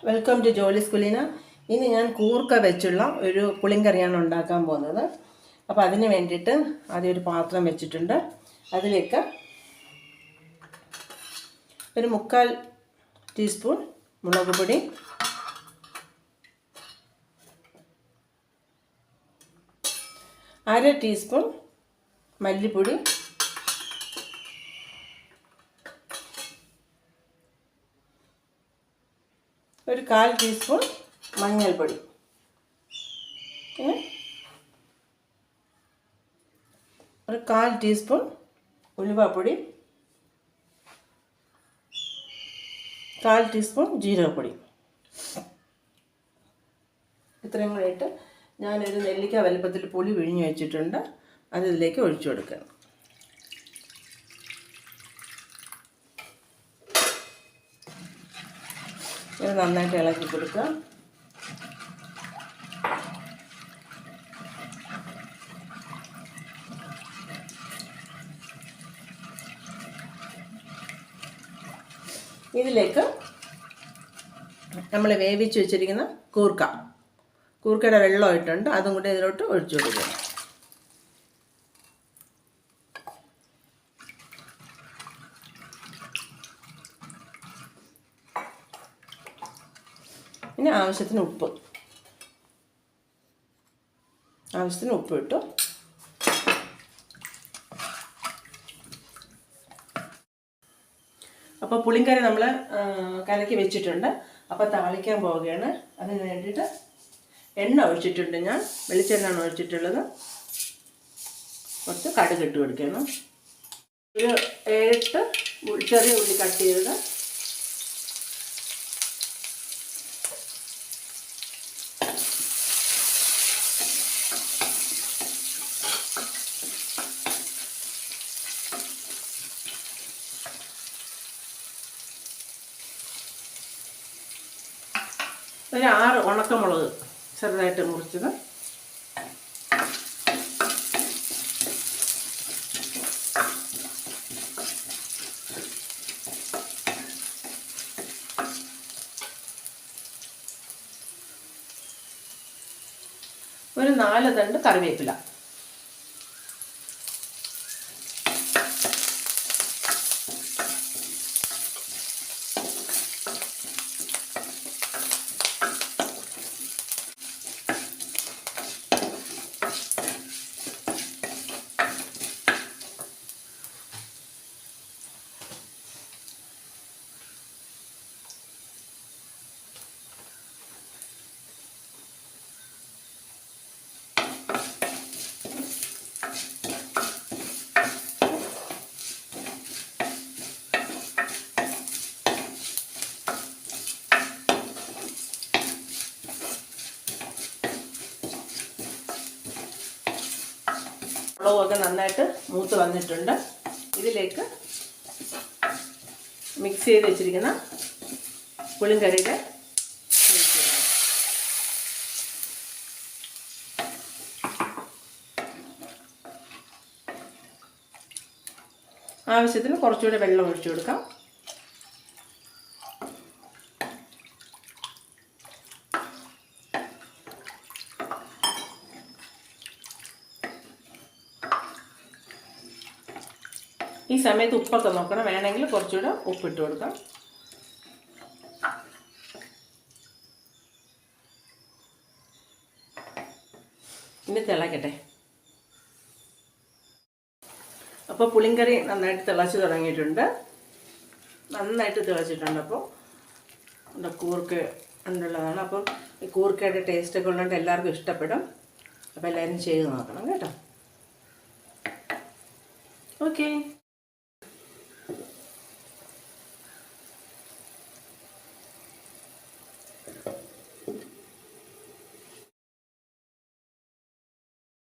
Welcome to ജോലിസ് കുലീന. ഇനി ഞാൻ കൂർക്ക വെച്ചുള്ള ഒരു പുളിങ്കറിയാണ് ഉണ്ടാക്കാൻ പോകുന്നത്. അപ്പോൾ അതിന് വേണ്ടിയിട്ട് ആദ്യം ഒരു പാത്രം വെച്ചിട്ടുണ്ട്. അതിലേക്ക് ഒരു 3/4 ടീസ്പൂൺ മുളക് പൊടി, അര ടീസ്പൂൺ മല്ലിപ്പൊടി, ഒരു 1/4 ടീസ്പൂൺ മഞ്ഞൾപ്പൊടി, ഒരു 1/4 ടീസ്പൂൺ ഉലുവാപ്പൊടി, 1/4 ടീസ്പൂൺ ജീരകപ്പൊടി. ഇത്രയും കൂടെ ഇട്ട് ഞാനൊരു നെല്ലിക്ക വലുപ്പത്തിൽ പുളി പിഴിഞ്ഞ് വെച്ചിട്ടുണ്ട്. അത് ഇതിലേക്ക് ഒഴിച്ചു കൊടുക്കണം. ഇത് നന്നായിട്ട് ഇളക്കി കൊടുക്കുക. ഇതിലേക്ക് നമ്മൾ വേവിച്ച് വെച്ചിരിക്കുന്ന കൂർക്കയുടെ വെള്ളം ഇട്ടുണ്ട്. അതും കൂടി ഇതിലോട്ട് ഒഴിച്ചു കൊടുക്കുക. പിന്നെ ആവശ്യത്തിന് ഉപ്പ് ഇട്ടു. അപ്പോൾ പുളിങ്കറി നമ്മൾ കലക്കി വെച്ചിട്ടുണ്ട്. അപ്പോൾ താളിക്കാൻ പോവുകയാണ്. അതിന് വേണ്ടിയിട്ട് എണ്ണ ഒഴിച്ചിട്ടുണ്ട്. ഞാൻ വെളിച്ചെണ്ണയാണ് ഒഴിച്ചിട്ടുള്ളത്. കുറച്ച് കടുക് ഇട്ട് കൊടുക്കണം. ഒരു 7 ചെറിയ ഉള്ളി കട്ട് ചെയ്തത്, ഒരു 6 ഉണക്കമുളക് ചെറുതായിട്ട് മുറിച്ചത്, ഒരു 4 തണ്ട് കറിവേപ്പില, മുളകൊക്കെ നന്നായിട്ട് മൂത്ത് വന്നിട്ടുണ്ട്. ഇതിലേക്ക് മിക്സ് ചെയ്ത് വെച്ചിരിക്കുന്ന പുളിങ്കറിയുടെ ആവശ്യത്തിന് കുറച്ചുകൂടെ വെള്ളം ഒഴിച്ചു കൊടുക്കാം. ഈ സമയത്ത് ഉപ്പൊക്കെ നോക്കണം. വേണമെങ്കിൽ കുറച്ചുകൂടെ ഉപ്പിട്ട് കൊടുക്കാം. ഇനി തിളക്കട്ടെ. അപ്പോൾ പുളിങ്കറി നന്നായിട്ട് തിളച്ച് തുടങ്ങിയിട്ടുണ്ട്. നന്നായിട്ട് തിളച്ചിട്ടുണ്ട്. അപ്പോൾ കൂർക്ക ഉണ്ടുള്ളതാണ്. അപ്പോൾ ഈ കൂർക്കയുടെ ടേസ്റ്റൊക്കെ ഉള്ളതുകൊണ്ട് എല്ലാവർക്കും ഇഷ്ടപ്പെടും. അപ്പോൾ എല്ലാവരും ചെയ്ത് നോക്കണം കേട്ടോ. ഓക്കെ.